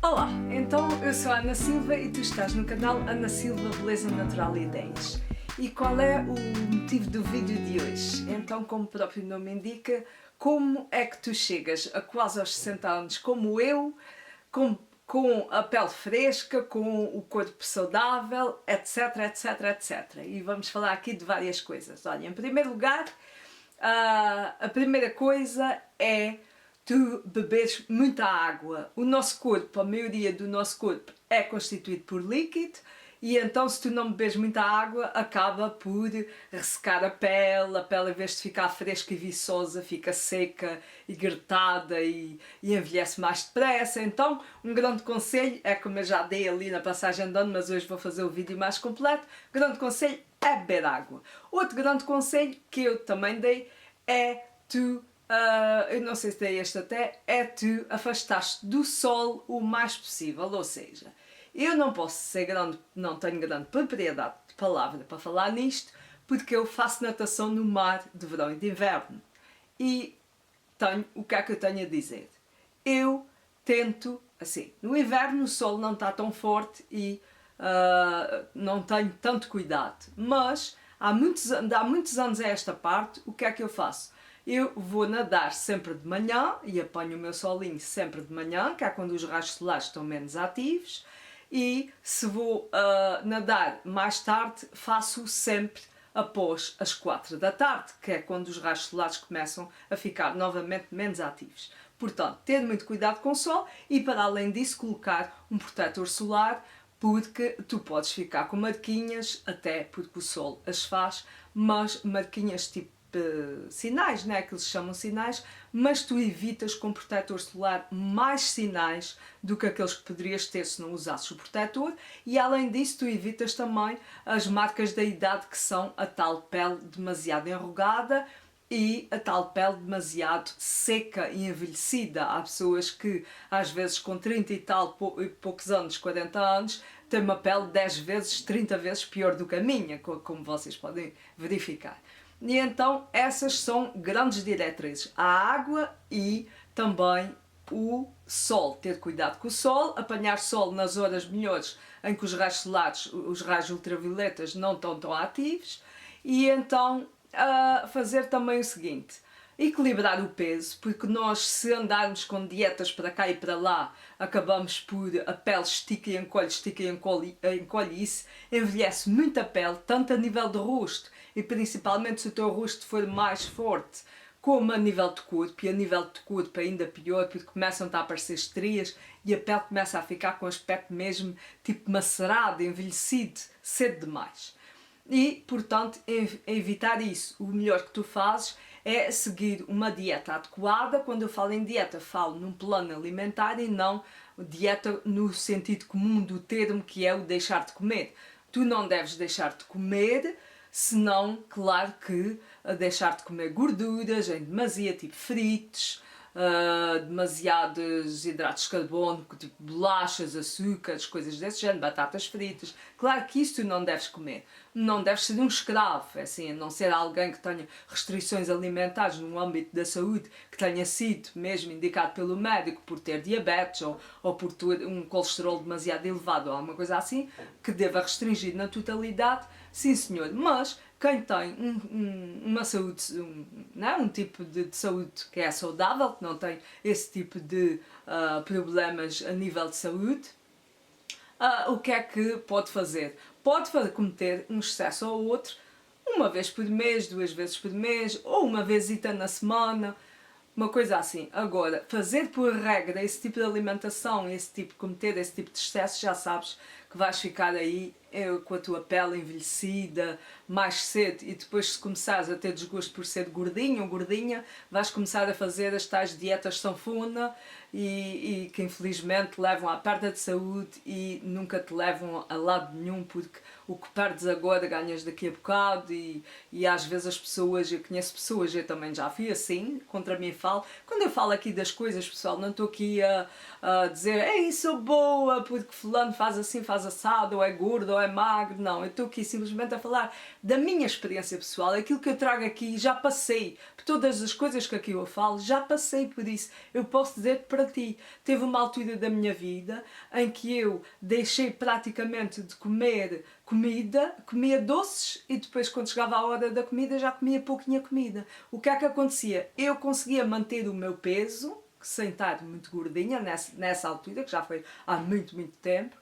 Olá, então eu sou a Ana Silva e tu estás no canal Ana Silva Beleza Natural e Ideias. E qual é o motivo do vídeo de hoje? Então, como o próprio nome indica, como é que tu chegas a quase aos 60 anos como eu, com a pele fresca, com o corpo saudável, etc, etc, etc. E vamos falar aqui de várias coisas. Olha, em primeiro lugar, a primeira coisa é tu beberes muita água. O nosso corpo, a maioria do nosso corpo é constituído por líquido e então se tu não beberes muita água acaba por ressecar a pele em vez de ficar fresca e viçosa fica seca e gretada e envelhece mais depressa. Então um grande conselho é, como eu já dei ali na passagem de ano, mas hoje vou fazer o vídeo mais completo, grande conselho é beber água. Outro grande conselho que eu também dei é tu eu não sei se dei este até, é tu afastaste do sol o mais possível, ou seja, eu não posso ser grande, não tenho grande propriedade de palavra para falar nisto, porque eu faço natação no mar de verão e de inverno. E o que é que eu tenho a dizer? Eu tento, assim, no inverno o sol não está tão forte e não tenho tanto cuidado, mas há muitos anos a esta parte, o que é que eu faço? Eu vou nadar sempre de manhã e apanho o meu solinho sempre de manhã, que é quando os raios solares estão menos ativos, e se vou nadar mais tarde, faço sempre após as 4 da tarde, que é quando os raios solares começam a ficar novamente menos ativos. Portanto, ter muito cuidado com o sol e, para além disso, colocar um protetor solar, porque tu podes ficar com marquinhas, até porque o sol as faz, mas marquinhas tipo sinais, né, que eles chamam sinais, mas tu evitas com protetor solar mais sinais do que aqueles que poderias ter se não usasses o protetor, e além disso tu evitas também as marcas da idade, que são a tal pele demasiado enrugada e a tal pele demasiado seca e envelhecida. Há pessoas que às vezes com 30 e tal, poucos anos, 40 anos, têm uma pele 10 vezes, 30 vezes pior do que a minha, como vocês podem verificar. E então essas são grandes diretrizes, a água e também o sol, ter cuidado com o sol, apanhar sol nas horas melhores em que os raios solares, os raios ultravioletas não estão tão ativos, e então fazer também o seguinte, equilibrar o peso, porque nós, se andarmos com dietas para cá e para lá, acabamos por a pele estica e encolhe, e isso envelhece muito a pele, tanto a nível do rosto e principalmente se o teu rosto for mais forte, como a nível de corpo, e a nível de corpo ainda pior, porque começam a aparecer estrias e a pele começa a ficar com aspecto mesmo tipo macerado, envelhecido, cedo demais. E, portanto, evitar isso. O melhor que tu fazes é seguir uma dieta adequada. Quando eu falo em dieta, falo num plano alimentar e não dieta no sentido comum do termo, que é o deixar de comer. Tu não deves deixar de comer, senão, claro que deixar de comer gorduras em demasia, tipo fritos, demasiados hidratos de carbono, tipo bolachas, açúcares, coisas desse género, batatas fritas. Claro que isso tu não deves comer. Não deves ser um escravo, é assim, a não ser alguém que tenha restrições alimentares no âmbito da saúde, que tenha sido mesmo indicado pelo médico por ter diabetes ou por ter um colesterol demasiado elevado ou alguma coisa assim, que deva restringir na totalidade, sim senhor. Mas quem tem uma saúde, um tipo de saúde que é saudável, que não tem esse tipo de problemas a nível de saúde, o que é que pode fazer? Pode cometer um excesso ou outro, uma vez por mês, 2 vezes por mês, ou uma vezita na semana, uma coisa assim. Agora, fazer por regra esse tipo de alimentação, cometer esse tipo de excesso, já sabes que vais ficar aí com a tua pele envelhecida mais cedo, e depois, se começares a ter desgosto por ser gordinho ou gordinha, vais começar a fazer as tais dietas sanfona e que infelizmente levam à perda de saúde e nunca te levam a lado nenhum, porque o que perdes agora ganhas daqui a bocado, e às vezes as pessoas, eu conheço pessoas, eu também já fui assim, contra mim falo. Quando eu falo aqui das coisas, pessoal, não estou aqui a dizer ei, sou boa porque fulano faz assim, faz assado, ou é gordo, ou é magro, não. Eu estou aqui simplesmente a falar da minha experiência pessoal, aquilo que eu trago aqui, já passei, por todas as coisas que aqui eu falo, já passei por isso. Eu posso dizer para ti, teve uma altura da minha vida em que eu deixei praticamente de comer comida, comia doces e depois quando chegava a hora da comida já comia pouquinha comida. O que é que acontecia? Eu conseguia manter o meu peso, sem estar muito gordinha nessa altura, que já foi há muito, muito tempo,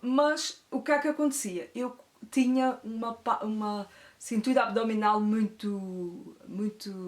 mas o que é que acontecia? Eu tinha uma cintura abdominal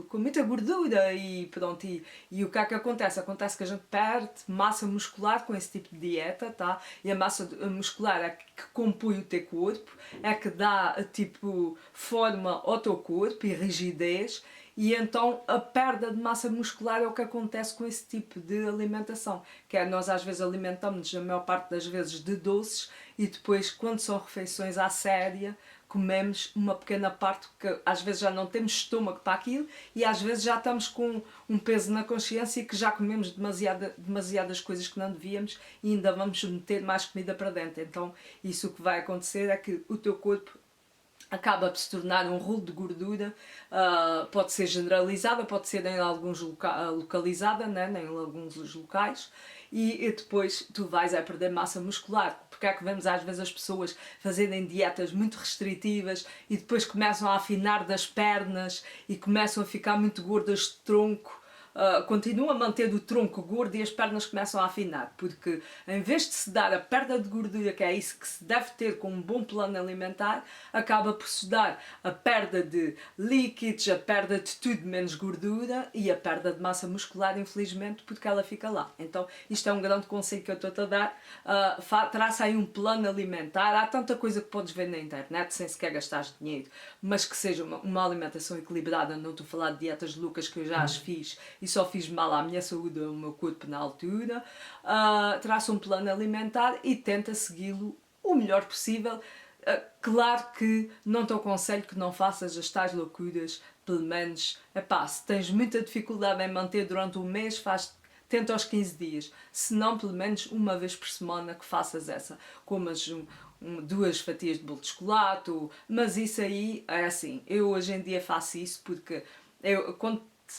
com muita gordura e pronto, e o que é que acontece? Acontece que a gente perde massa muscular com esse tipo de dieta, tá? E a massa muscular é que compõe o teu corpo, é que dá tipo forma ao teu corpo e rigidez. E então a perda de massa muscular é o que acontece com esse tipo de alimentação, que é nós às vezes alimentamos-nos a maior parte das vezes de doces e depois quando são refeições à séria comemos uma pequena parte que às vezes já não temos estômago para aquilo e às vezes já estamos com um peso na consciência e que já comemos demasiadas coisas que não devíamos e ainda vamos meter mais comida para dentro. Então isso o que vai acontecer é que o teu corpo acaba por se tornar um rolo de gordura, pode ser generalizada, pode ser em alguns localizada, né, em alguns locais, e depois tu vais a perder massa muscular. Porque é que vemos às vezes as pessoas fazerem dietas muito restritivas e depois começam a afinar das pernas e começam a ficar muito gordas de tronco. Continua a manter o tronco gordo e as pernas começam a afinar, porque em vez de se dar a perda de gordura, que é isso que se deve ter com um bom plano alimentar, acaba por se dar a perda de líquidos, a perda de tudo menos gordura e a perda de massa muscular, infelizmente, porque ela fica lá. Então isto é um grande conselho que eu estou-te a dar, traça aí um plano alimentar, há tanta coisa que podes ver na internet sem sequer gastar dinheiro, mas que seja uma alimentação equilibrada. Não estou a falar de dietas loucas que eu já as fiz e só fiz mal à minha saúde, ao meu corpo na altura. Traça um plano alimentar e tenta segui-lo o melhor possível. Claro que não te aconselho que não faças as tais loucuras, pelo menos, se tens muita dificuldade em manter durante um mês, tenta aos 15 dias, se não pelo menos uma vez por semana que faças essa, comas 2 fatias de bolo de chocolate, mas isso aí é assim, eu hoje em dia faço isso porque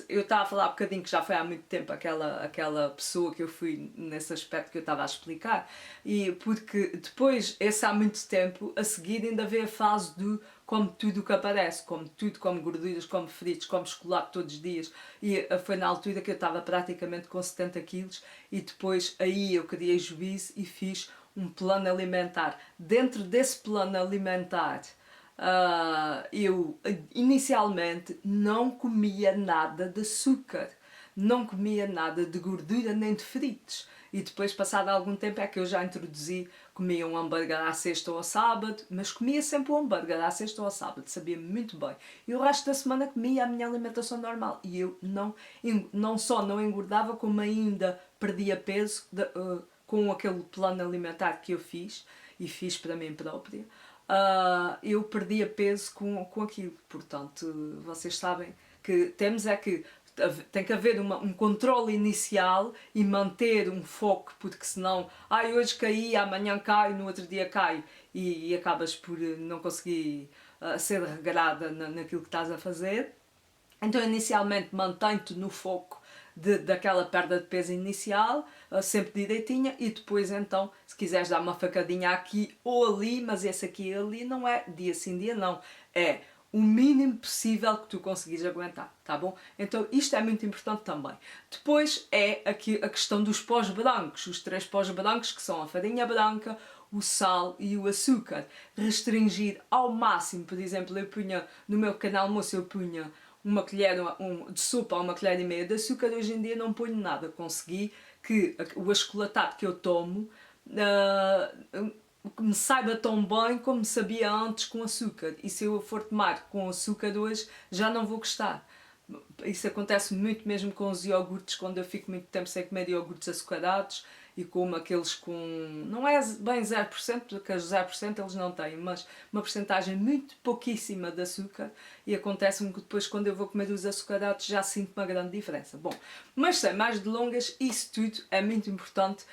eu estava a falar um bocadinho que já foi há muito tempo aquela pessoa que eu fui nesse aspecto que eu estava a explicar, e porque depois, esse há muito tempo, a seguir ainda veio a fase do como tudo o que aparece, como tudo, como gorduras, como fritos, como chocolate todos os dias, e foi na altura que eu estava praticamente com 70 quilos e depois aí eu criei juízo e fiz um plano alimentar. Dentro desse plano alimentar, eu inicialmente não comia nada de açúcar, não comia nada de gordura nem de fritos. E depois, passado algum tempo, é que eu já introduzi, comia um hambúrguer à sexta ou ao sábado, mas comia sempre um hambúrguer à sexta ou ao sábado, sabia muito bem. E o resto da semana comia a minha alimentação normal. E eu não só não engordava, como ainda perdia peso com aquele plano alimentar que eu fiz, e fiz para mim própria. Eu perdia peso com aquilo. Portanto, vocês sabem que tem que haver um controle inicial e manter um foco, porque senão, hoje caí, amanhã cai, no outro dia cai e acabas por não conseguir ser regrada naquilo que estás a fazer. Então, inicialmente, mantém-te no foco daquela perda de peso inicial, sempre direitinha, e depois então, se quiseres dar uma facadinha aqui ou ali, mas esse aqui e ali não é dia sim, dia não, é o mínimo possível que tu conseguires aguentar, tá bom? Então isto é muito importante também. Depois é aqui a questão dos pós brancos, os 3 pós brancos, que são a farinha branca, o sal e o açúcar. Restringir ao máximo, por exemplo, eu punha no meu pequeno almoço, eu punha uma colher de sopa ou uma colher e meia de açúcar. Hoje em dia não ponho nada, consegui que o achocolatado que eu tomo me saiba tão bem como sabia antes com açúcar, e se eu for tomar com açúcar hoje já não vou gostar. Isso acontece muito mesmo com os iogurtes, quando eu fico muito tempo sem comer iogurtes açucarados e como aqueles com, não é bem 0%, porque os 0% eles não têm, mas uma porcentagem muito pouquíssima de açúcar, e acontece-me que depois quando eu vou comer os açucarados já sinto uma grande diferença. Bom, mas sem mais delongas, isso tudo é muito importante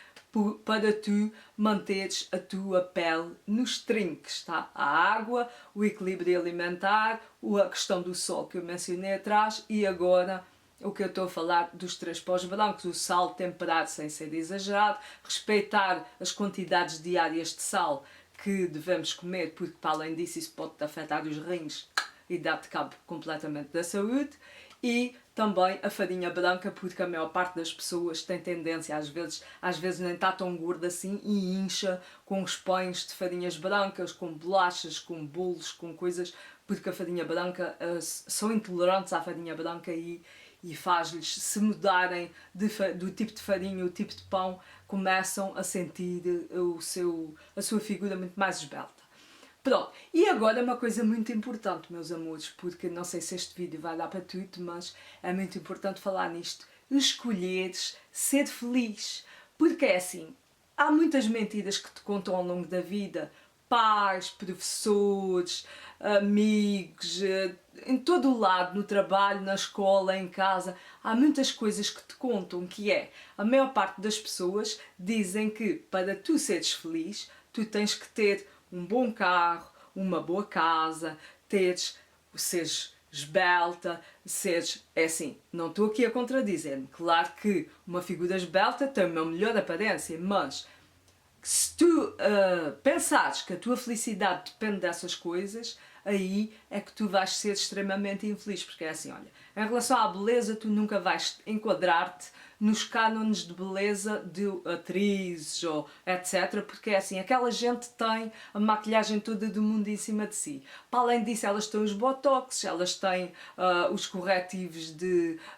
para tu manteres a tua pele nos trinques, tá? A água, o equilíbrio alimentar, a questão do sol que eu mencionei atrás e agora o que eu estou a falar dos 3 pós brancos, o sal temperado sem ser exagerado, respeitar as quantidades diárias de sal que devemos comer, porque para além disso isso pode afetar os rins e dar-te cabo completamente da saúde, e também a farinha branca, porque a maior parte das pessoas tem tendência, às vezes nem está tão gorda assim e incha com os pães de farinhas brancas, com bolachas, com bolos, com coisas, porque a farinha branca, são intolerantes à farinha branca e faz-lhes, se mudarem do tipo de farinha, o tipo de pão, começam a sentir a sua figura muito mais esbelta. Pronto, e agora uma coisa muito importante, meus amores, porque não sei se este vídeo vai dar para tudo, mas é muito importante falar nisto. Escolheres ser feliz, porque é assim, há muitas mentiras que te contam ao longo da vida, pais, professores, amigos, em todo o lado, no trabalho, na escola, em casa, há muitas coisas que te contam, que é, a maior parte das pessoas dizem que para tu seres feliz, tu tens que ter um bom carro, uma boa casa, seres esbelta, é assim, não estou aqui a contradizer-me, claro que uma figura esbelta tem uma melhor aparência, mas se tu pensares que a tua felicidade depende dessas coisas, aí é que tu vais ser extremamente infeliz, porque é assim, olha, em relação à beleza tu nunca vais enquadrar-te nos cânones de beleza de atrizes ou etc, porque é assim, aquela gente tem a maquilhagem toda do mundo em cima de si. Para além disso, elas têm os botox, elas têm os corretivos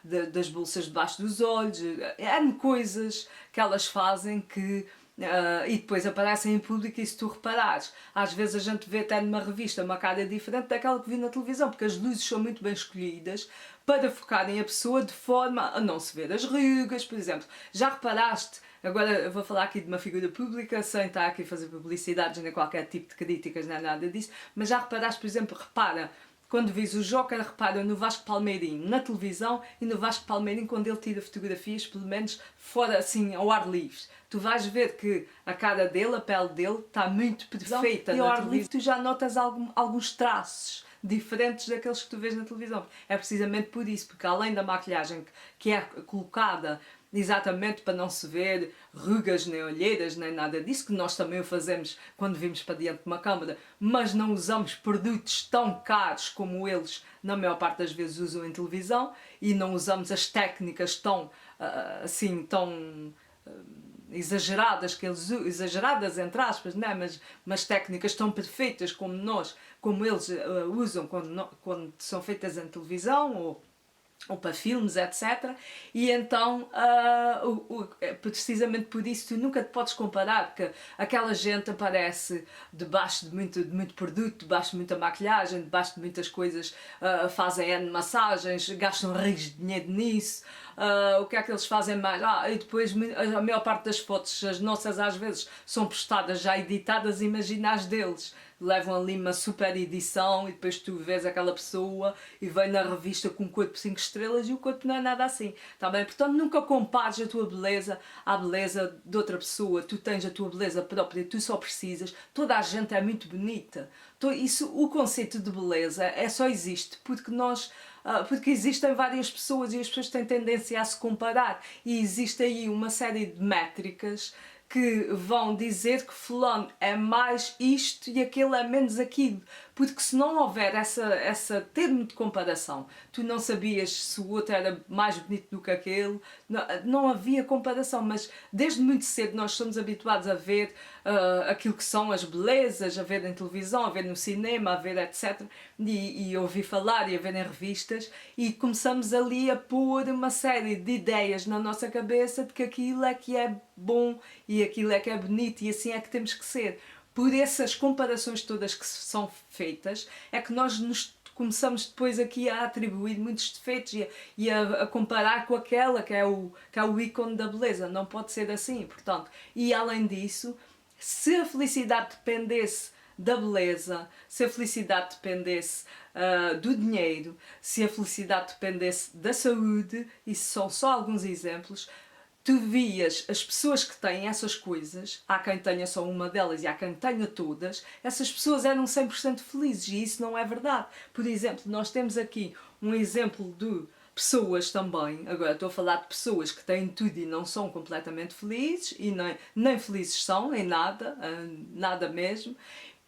das bolsas debaixo dos olhos, N coisas que elas fazem que e depois aparecem em público e se tu reparares, às vezes a gente vê até numa revista uma cara diferente daquela que vi na televisão, porque as luzes são muito bem escolhidas para focarem a pessoa de forma a não se ver as rugas, por exemplo. Já reparaste, agora eu vou falar aqui de uma figura pública, sem estar aqui a fazer publicidades nem qualquer tipo de críticas, nem nada disso, mas já reparaste, por exemplo, repara, quando vis o Joker, repara no Vasco Palmeirinho na televisão e no Vasco Palmeirinho quando ele tira fotografias, pelo menos fora assim, ao ar livre. Tu vais ver que a cara dele, a pele dele, está muito perfeita. E ao ar livre tu já notas alguns traços diferentes daqueles que tu vês na televisão. É precisamente por isso, porque além da maquilhagem que é colocada exatamente para não se ver rugas nem olheiras nem nada disso, que nós também o fazemos quando vimos para diante de uma câmara, mas não usamos produtos tão caros como eles na maior parte das vezes usam em televisão e não usamos as técnicas tão assim, tão exageradas que eles exageradas entre aspas, não é? mas técnicas tão perfeitas como eles usam quando são feitas em televisão ou para filmes, etc. E então, precisamente por isso, tu nunca te podes comparar, porque aquela gente aparece debaixo de muito produto, debaixo de muita maquilhagem, debaixo de muitas coisas, fazem N massagens, gastam rios de dinheiro nisso. O que é que eles fazem mais? E depois a maior parte das fotos, as nossas às vezes, são postadas já editadas, imagina as deles. Levam ali uma super edição e depois tu vês aquela pessoa e vem na revista com um corpo 5 estrelas e o corpo não é nada assim, tá bem? Portanto, nunca compares a tua beleza à beleza de outra pessoa. Tu tens a tua beleza própria, tu só precisas. Toda a gente é muito bonita. O conceito de beleza só existe porque existem várias pessoas e as pessoas têm tendência a se comparar e existe aí uma série de métricas que vão dizer que fulano é mais isto e aquele é menos aquilo, porque se não houver essa termo de comparação, tu não sabias se o outro era mais bonito do que aquele, não havia comparação, mas desde muito cedo nós somos habituados a ver aquilo que são as belezas, a ver em televisão, a ver no cinema, a ver etc, e ouvir falar e a ver em revistas, e começamos ali a pôr uma série de ideias na nossa cabeça de que aquilo é que é bom e aquilo é que é bonito e assim é que temos que ser. Por essas comparações todas que são feitas, é que nós começamos depois aqui a atribuir muitos defeitos e a comparar com aquela que é o ícone da beleza. Não pode ser assim, portanto. E além disso, se a felicidade dependesse da beleza, se a felicidade dependesse do dinheiro, se a felicidade dependesse da saúde, isso são só alguns exemplos, tu vias as pessoas que têm essas coisas, há quem tenha só uma delas e há quem tenha todas, essas pessoas eram 100% felizes e isso não é verdade. Por exemplo, nós temos aqui um exemplo de pessoas também, agora estou a falar de pessoas que têm tudo e não são completamente felizes e nem felizes são em nada, nada mesmo.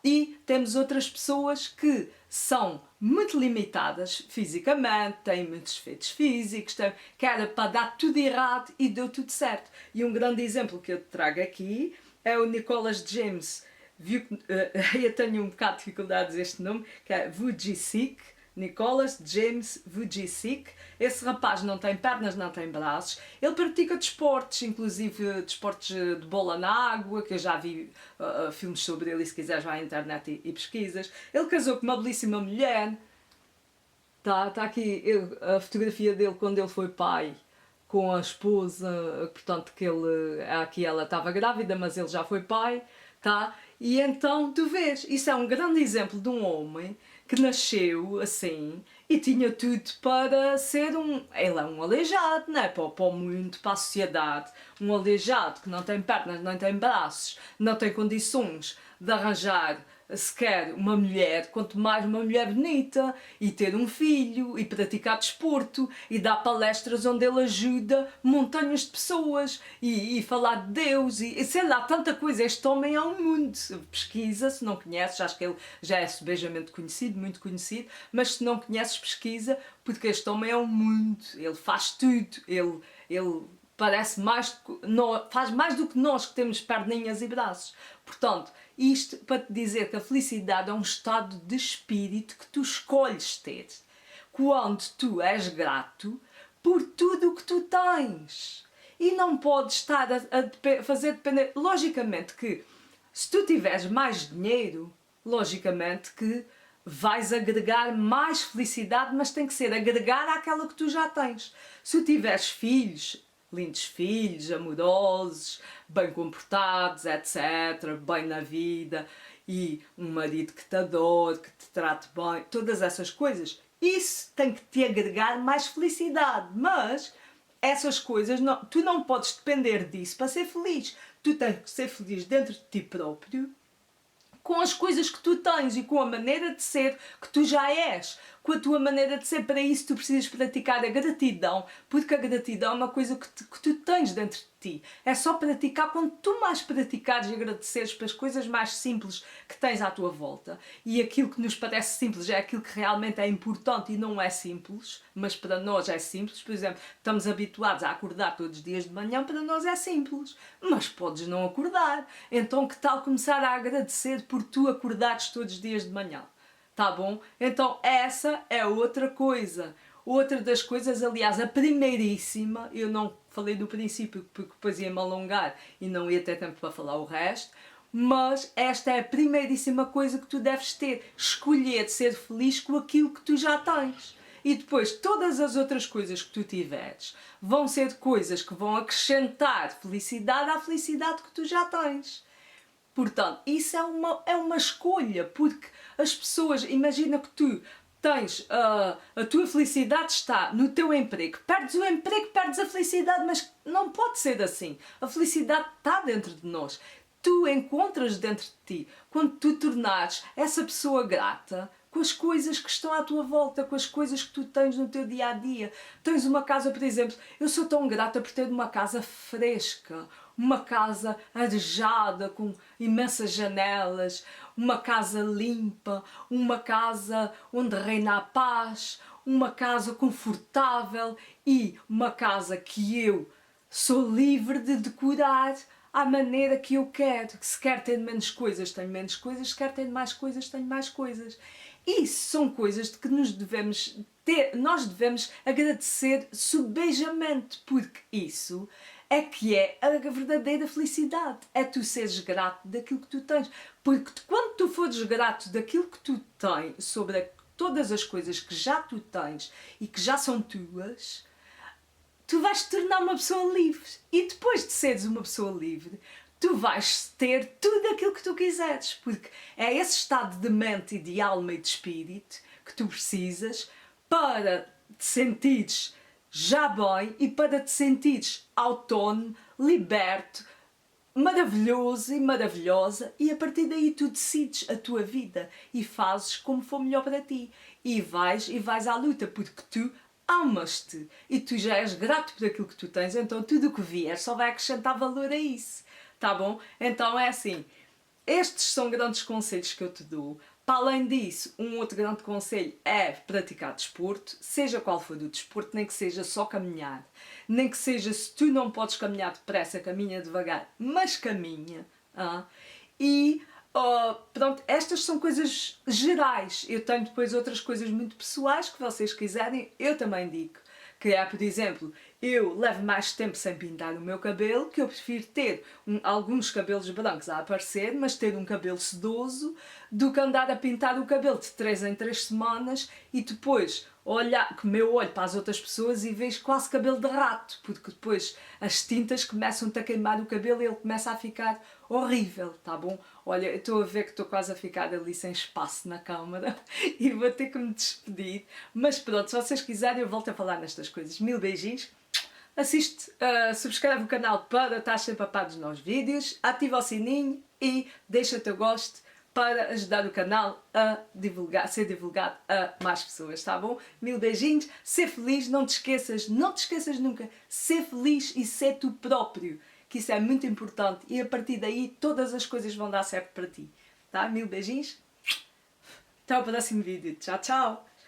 E temos outras pessoas que são muito limitadas fisicamente, têm muitos defeitos físicos, que era para dar tudo errado e deu tudo certo. E um grande exemplo que eu te trago aqui é o Nicholas James. Eu tenho um bocado de dificuldade a dizer este nome, que é Vujicic. Nicholas James Vujicic. Esse rapaz não tem pernas, não tem braços. Ele pratica desportos, inclusive desportos de bola na água, que eu já vi filmes sobre ele e se quiseres vai à internet e pesquisas. Ele casou com uma belíssima mulher. Tá aqui a fotografia dele quando ele foi pai, com a esposa, portanto que aqui ela estava grávida, mas ele já foi pai, tá? E então tu vês, isso é um grande exemplo de um homem que nasceu assim e tinha tudo para ser ele é um aleijado, né? Para o mundo, para a sociedade, um aleijado que não tem pernas, não tem braços, não tem condições de arranjar sequer uma mulher, quanto mais uma mulher bonita, e ter um filho, e praticar desporto, e dar palestras onde ele ajuda montanhas de pessoas, e falar de Deus, e sei lá, tanta coisa. Este homem é um mundo. Pesquisa, se não conheces, acho que ele já é subejamente conhecido, muito conhecido, mas se não conheces, pesquisa, porque este homem é um mundo, ele faz tudo, ele parece faz mais do que nós que temos perninhas e braços. Portanto, isto para te dizer que a felicidade é um estado de espírito que tu escolhes ter quando tu és grato por tudo o que tu tens. E não podes estar a fazer depender. Logicamente que se tu tiveres mais dinheiro, logicamente que vais agregar mais felicidade, mas tem que ser agregar àquela que tu já tens. Se tu tiveres filhos, lindos filhos, amorosos, bem comportados, etc., bem na vida, e um marido que te adore, que te trate bem, todas essas coisas, isso tem que te agregar mais felicidade, mas essas coisas, tu não podes depender disso para ser feliz. Tu tens que ser feliz dentro de ti próprio, com as coisas que tu tens e com a maneira de ser que tu já és. Com a tua maneira de ser, para isso tu precisas praticar a gratidão, porque a gratidão é uma coisa que tu tens dentro de ti. É só praticar quando tu mais praticares e agradeceres pelas coisas mais simples que tens à tua volta. E aquilo que nos parece simples é aquilo que realmente é importante e não é simples, mas para nós é simples. Por exemplo, estamos habituados a acordar todos os dias de manhã, para nós é simples, mas podes não acordar. Então que tal começar a agradecer por tu acordares todos os dias de manhã? Tá bom? Então essa é outra coisa. Outra das coisas, aliás, a primeiríssima, eu não falei do princípio porque depois ia-me alongar e não ia ter tempo para falar o resto, mas esta é a primeiríssima coisa que tu deves ter. Escolher ser feliz com aquilo que tu já tens. E depois todas as outras coisas que tu tiveres vão ser coisas que vão acrescentar felicidade à felicidade que tu já tens. Portanto, isso é uma escolha, porque as pessoas, imagina que tu tens, a tua felicidade está no teu emprego, perdes o emprego, perdes a felicidade, mas não pode ser assim. A felicidade está dentro de nós. Tu encontras dentro de ti, quando tu tornares essa pessoa grata, com as coisas que estão à tua volta, com as coisas que tu tens no teu dia-a-dia. Tens uma casa, por exemplo, eu sou tão grata por ter uma casa fresca, uma casa arejada, com imensas janelas, uma casa limpa, uma casa onde reina a paz, uma casa confortável e uma casa que eu sou livre de decorar à maneira que eu quero. Se quer ter menos coisas, tenho menos coisas, se quer ter mais coisas, tenho mais coisas. Isso são coisas de que nós devemos agradecer subejamente, porque isso é que é a verdadeira felicidade. É tu seres grato daquilo que tu tens. Porque quando tu fores grato daquilo que tu tens, sobre todas as coisas que já tu tens e que já são tuas, tu vais te tornar uma pessoa livre. E depois de seres uma pessoa livre, tu vais ter tudo aquilo que tu quiseres, porque é esse estado de mente e de alma e de espírito que tu precisas para te sentires já bem e para te sentires autónomo, liberto, maravilhoso e maravilhosa, e a partir daí tu decides a tua vida e fazes como for melhor para ti e vais à luta porque tu amas-te e tu já és grato por aquilo que tu tens, então tudo o que vier só vai acrescentar valor a isso, tá bom? Então é assim, estes são grandes conselhos que eu te dou. Para além disso, um outro grande conselho é praticar desporto, seja qual for o desporto, nem que seja só caminhar, nem que seja, se tu não podes caminhar depressa, caminha devagar, mas caminha. E pronto, estas são coisas gerais. Eu tenho depois outras coisas muito pessoais que vocês quiserem, eu também digo. Que é, por exemplo, eu levo mais tempo sem pintar o meu cabelo, que eu prefiro ter alguns cabelos brancos a aparecer, mas ter um cabelo sedoso, do que andar a pintar o cabelo de 3 em 3 semanas e depois olhar, que eu olho para as outras pessoas e vejo quase cabelo de rato, porque depois as tintas começam-te a queimar o cabelo e ele começa a ficar horrível, tá bom? Olha, eu estou a ver que estou quase a ficar ali sem espaço na câmara e vou ter que me despedir, mas pronto, se vocês quiserem eu volto a falar nestas coisas. Mil beijinhos, assiste, subscreve o canal para estar sempre a par dos novos vídeos, ativa o sininho e deixa o teu gosto para ajudar o canal a ser divulgado a mais pessoas, tá bom? Mil beijinhos, ser feliz, não te esqueças nunca, ser feliz e ser tu próprio, que isso é muito importante e a partir daí todas as coisas vão dar certo para ti, tá? Mil beijinhos, até o próximo vídeo, tchau, tchau!